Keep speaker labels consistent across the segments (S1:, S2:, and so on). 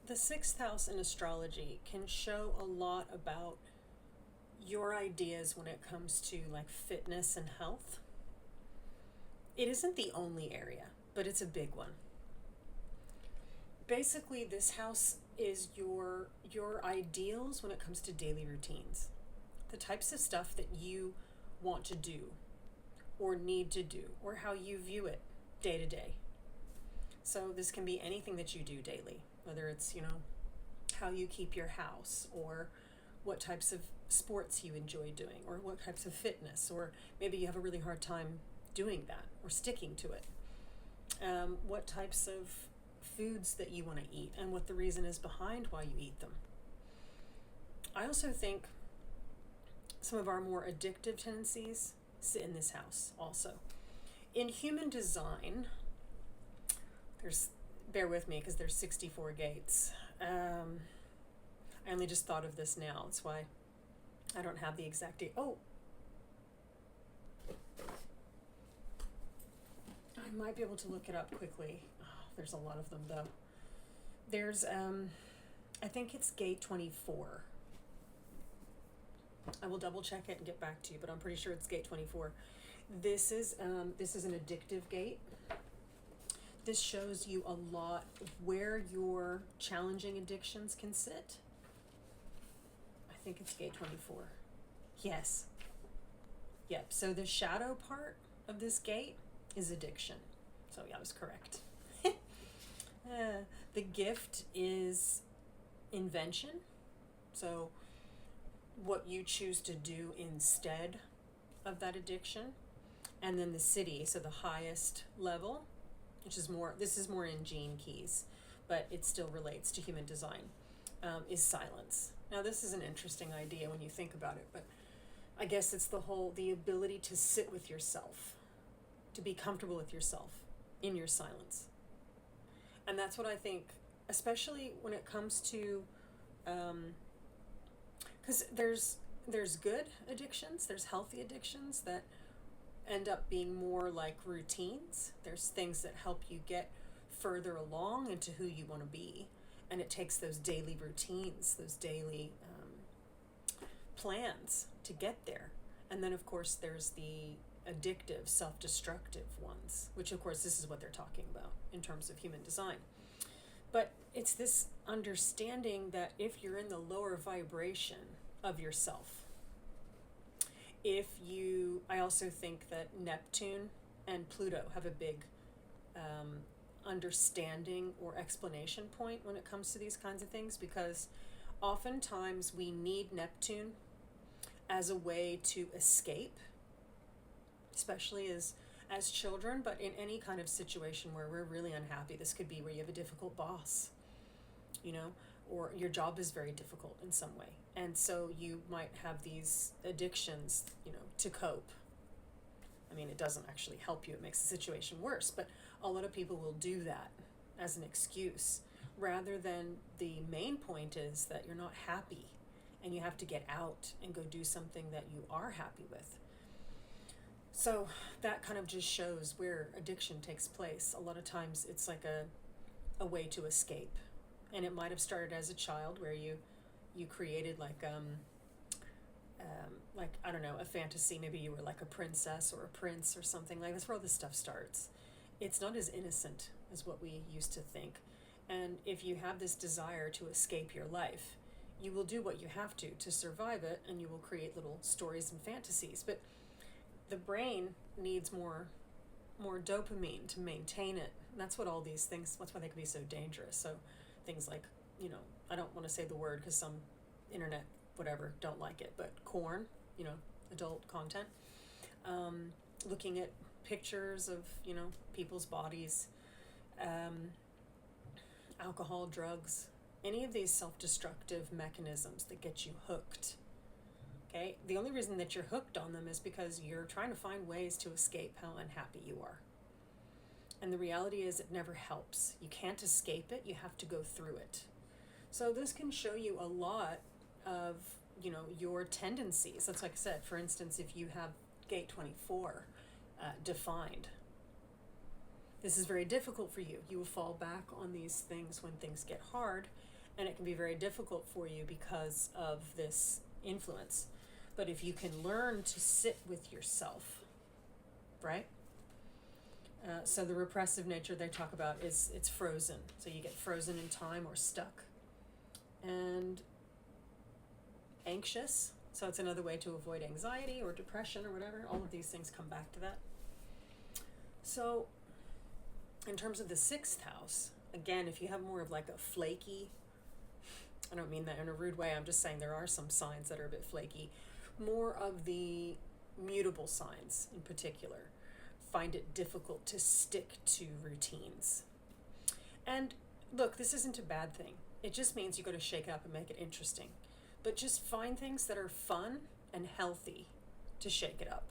S1: The sixth house in astrology can show a lot about your ideas when it comes to like fitness and health. It isn't the only area, but it's a big one. Basically, this house is your ideals when it comes to daily routines. The types of stuff that you want to do or need to do or how you view it day to day. So this can be anything that you do daily, whether it's, how you keep your house or what types of sports you enjoy doing or what types of fitness, or maybe you have a really hard time doing that or sticking to it. What types of foods that you want to eat and what the reason is behind why you eat them. I also think some of our more addictive tendencies sit in this house also. In human design, bear with me because there's 64 gates. I only just thought of this now. That's why I don't have the exact date. Oh, I might be able to look it up quickly. Oh, there's a lot of them though. There's, I think it's gate 24. I will double check it and get back to you, but I'm pretty sure it's gate 24. This is an addictive gate. This shows you a lot of where your challenging addictions can sit. I think it's gate 24. Yes. Yep. So the shadow part of this gate is addiction. So yeah, I was correct. The gift is invention. So what you choose to do instead of that addiction. And then the city, so the highest level, this is more in gene keys, but it still relates to human design, is silence. Now this is an interesting idea when you think about it, but I guess it's the ability to sit with yourself, to be comfortable with yourself in your silence. And that's what I think, especially when it comes to, because there's good addictions, there's healthy addictions that end up being more like routines. There's things that help you get further along into who you want to be. And it takes those daily routines, those daily plans to get there. And then, of course, there's the addictive, self-destructive ones, which, of course, this is what they're talking about in terms of human design. But it's this understanding that if you're in the lower vibration of yourself, I also think that Neptune and Pluto have a big understanding or explanation point when it comes to these kinds of things, because oftentimes we need Neptune as a way to escape, especially as children, but in any kind of situation where we're really unhappy. This could be where you have a difficult boss, or your job is very difficult in some way. And so you might have these addictions, to cope. I mean, it doesn't actually help you. It makes the situation worse. But a lot of people will do that as an excuse, rather than the main point is that you're not happy and you have to get out and go do something that you are happy with. So that kind of just shows where addiction takes place. A lot of times it's like a way to escape. And it might have started as a child where you created like I don't know, a fantasy. Maybe you were like a princess or a prince or something. Like that's where all this stuff starts. It's not as innocent as what we used to think. And if you have this desire to escape your life, you will do what you have to survive it, and you will create little stories and fantasies. But the brain needs more dopamine to maintain it. And that's what all these things, that's why they can be so dangerous. So things like, I don't want to say the word because some internet whatever don't like it, but corn, adult content, looking at pictures of, people's bodies, alcohol, drugs, any of these self-destructive mechanisms that get you hooked. Okay? The only reason that you're hooked on them is because you're trying to find ways to escape how unhappy you are. And the reality is it never helps. You can't escape it. You have to go through it. So this can show you a lot of, your tendencies. That's like I said, for instance, if you have gate 24 defined, this is very difficult for you. You will fall back on these things when things get hard, And it can be very difficult for you because of this influence. But if you can learn to sit with yourself, right? So the repressive nature they talk about is it's frozen. So you get frozen in time or stuck. And anxious. So it's another way to avoid anxiety or depression or whatever. All of these things come back to that. So in terms of the 6th house, again, if you have more of like a flaky, I don't mean that in a rude way, I'm just saying there are some signs that are a bit flaky. More of the mutable signs in particular find it difficult to stick to routines. And look, this isn't a bad thing. It just means you got to shake it up and make it interesting. But just find things that are fun and healthy to shake it up,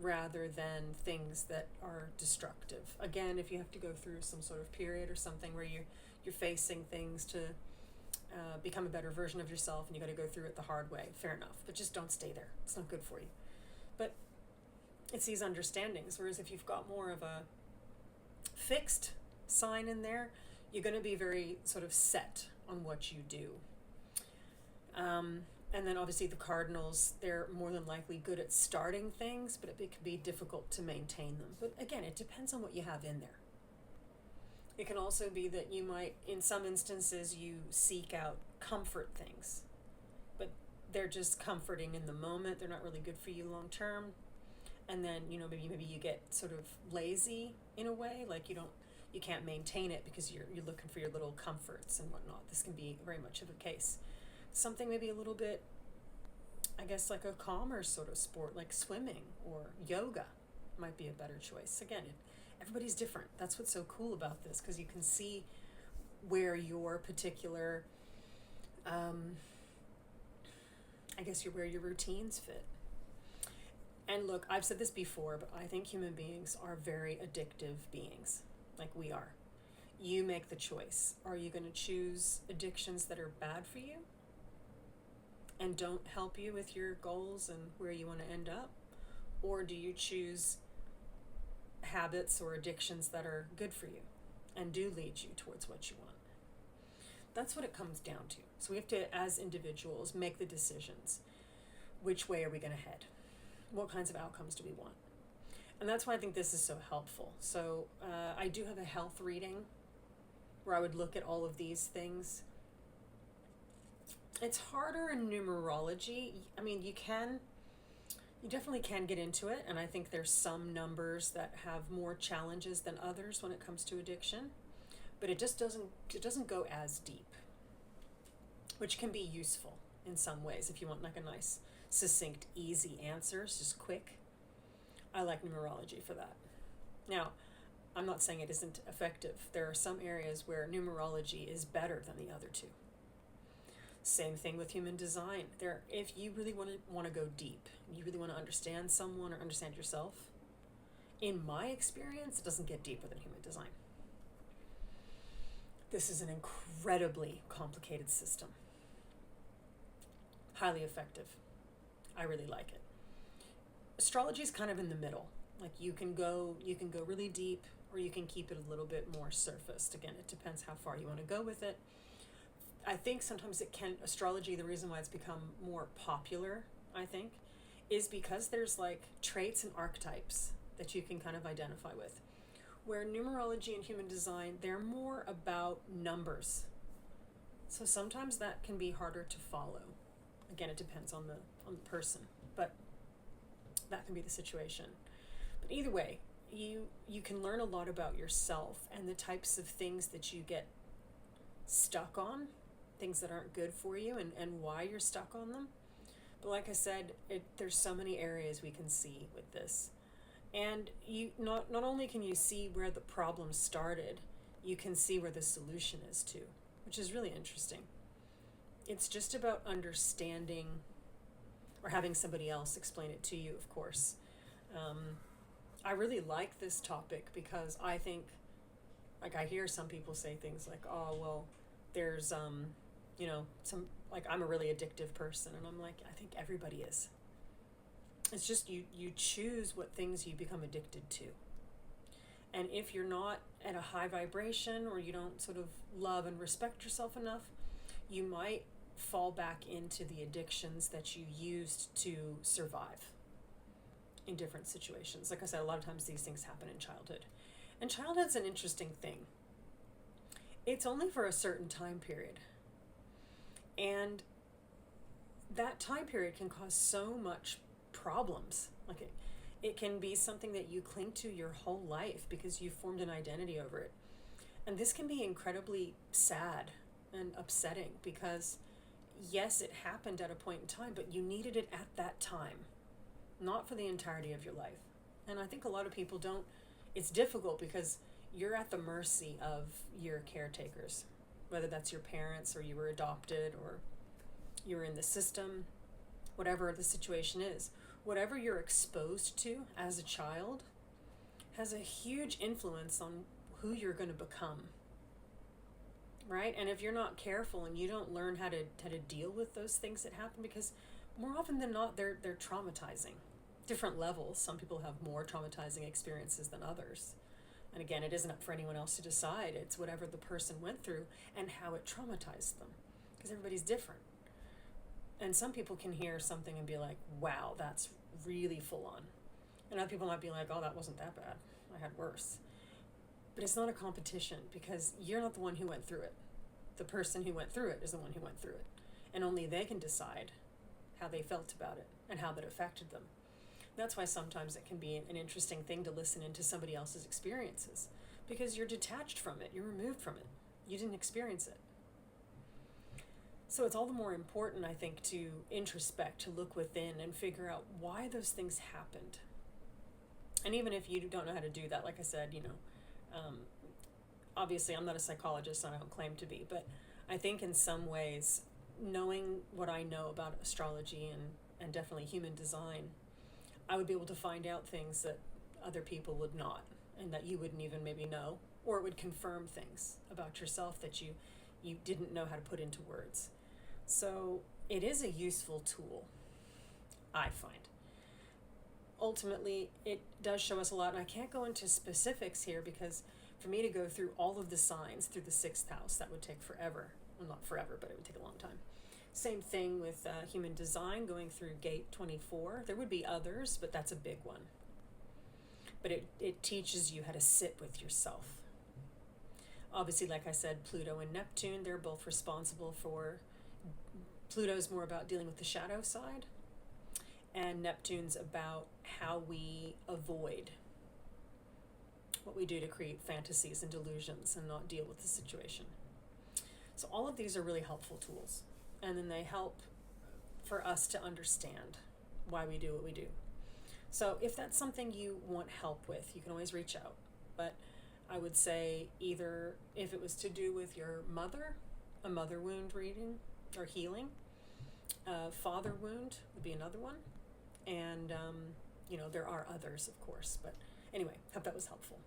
S1: rather than things that are destructive. Again, if you have to go through some sort of period or something where you're facing things to become a better version of yourself, and you got to go through it the hard way, fair enough. But just don't stay there. It's not good for you. But it's these understandings. Whereas if you've got more of a fixed sign in there, you're going to be very sort of set on what you do. And then obviously the cardinals, they're more than likely good at starting things, but it can be difficult to maintain them. But again, it depends on what you have in there. It can also be that you might, in some instances, you seek out comfort things, but they're just comforting in the moment. They're not really good for you long term. And then, maybe you get sort of lazy in a way, like you can't maintain it because you're looking for your little comforts and whatnot. This can be very much of a case. Something maybe a little bit, I guess, like a calmer sort of sport, like swimming or yoga might be a better choice. Again, everybody's different. That's what's so cool about this, because you can see where your particular, where your routines fit. And look, I've said this before, but I think human beings are very addictive beings, like we are. You make the choice. Are you going to choose addictions that are bad for you and don't help you with your goals and where you want to end up? Or do you choose habits or addictions that are good for you and do lead you towards what you want? That's what it comes down to. So we have to, as individuals, make the decisions. Which way are we going to head? What kinds of outcomes do we want? And that's why I think this is so helpful. So I do have a health reading where I would look at all of these things. It's harder in numerology. I mean, you definitely can get into it, and I think there's some numbers that have more challenges than others when it comes to addiction, but it doesn't go as deep, which can be useful in some ways if you want like a nice, succinct, easy answers, just quick. I like numerology for that. Now, I'm not saying it isn't effective. There are some areas where numerology is better than the other two. Same thing with human design. If you really want to go deep, you really want to understand someone or understand yourself, in my experience, it doesn't get deeper than human design. This is an incredibly complicated system. Highly effective. I really like it. Astrology is kind of in the middle. Like you can go really deep, or you can keep it a little bit more surfaced. Again, it depends how far you want to go with it. I think sometimes astrology, the reason why it's become more popular, I think, is because there's like traits and archetypes that you can kind of identify with. Where numerology and human design, they're more about numbers. So sometimes that can be harder to follow. Again, it depends on the person, but that can be the situation. But either way, you can learn a lot about yourself and the types of things that you get stuck on, things that aren't good for you, and why you're stuck on them. But like I said, there's so many areas we can see with this. And you not only can you see where the problem started, you can see where the solution is too, which is really interesting. It's just about understanding, or having somebody else explain it to you, of course. I really like this topic because I think, like I hear some people say things like, oh, well, there's, some, like I'm a really addictive person. And I'm like, I think everybody is. It's just you choose what things you become addicted to. And if you're not at a high vibration, or you don't sort of love and respect yourself enough, you might fall back into the addictions that you used to survive in different situations. Like I said, a lot of times these things happen in childhood. And childhood's an interesting thing. It's only for a certain time period. And that time period can cause so much problems. Like it can be something that you cling to your whole life because you've formed an identity over it. And this can be incredibly sad and upsetting because, yes, it happened at a point in time, but you needed it at that time, not for the entirety of your life. And I think a lot of people don't, it's difficult because you're at the mercy of your caretakers, whether that's your parents or you were adopted or you were in the system, whatever the situation is. Whatever you're exposed to as a child has a huge influence on who you're going to become, right? And if you're not careful and you don't learn how to deal with those things that happen, because more often than not, they're traumatizing. Different levels. Some people have more traumatizing experiences than others. And again, it isn't up for anyone else to decide. It's whatever the person went through and how it traumatized them, because everybody's different. And some people can hear something and be like, wow, that's really full on. And other people might be like, oh, that wasn't that bad. I had worse. But it's not a competition because you're not the one who went through it. The person who went through it is the one who went through it. And only they can decide how they felt about it and how that affected them. That's why sometimes it can be an interesting thing to listen into somebody else's experiences because you're detached from it. You're removed from it. You didn't experience it. So it's all the more important, I think, to introspect, to look within and figure out why those things happened. And even if you don't know how to do that, like I said, obviously I'm not a psychologist and I don't claim to be, but I think in some ways, knowing what I know about astrology and definitely human design, I would be able to find out things that other people would not and that you wouldn't even maybe know, or it would confirm things about yourself that you didn't know how to put into words. So it is a useful tool, I find. Ultimately, it does show us a lot, and I can't go into specifics here because for me to go through all of the signs through the 6th house, that would take forever. Well, not forever, but it would take a long time. Same thing with human design, going through gate 24. There would be others, but that's a big one. But it teaches you how to sit with yourself. Obviously, like I said, Pluto and Neptune, they're both responsible for... Pluto's more about dealing with the shadow side, and Neptune's about how we avoid what we do to create fantasies and delusions and not deal with the situation. So all of these are really helpful tools, and then they help for us to understand why we do what we do. So if that's something you want help with, you can always reach out. But I would say either if it was to do with your mother, a mother wound reading or healing, father wound would be another one. And, there are others, of course. But anyway, hope that was helpful.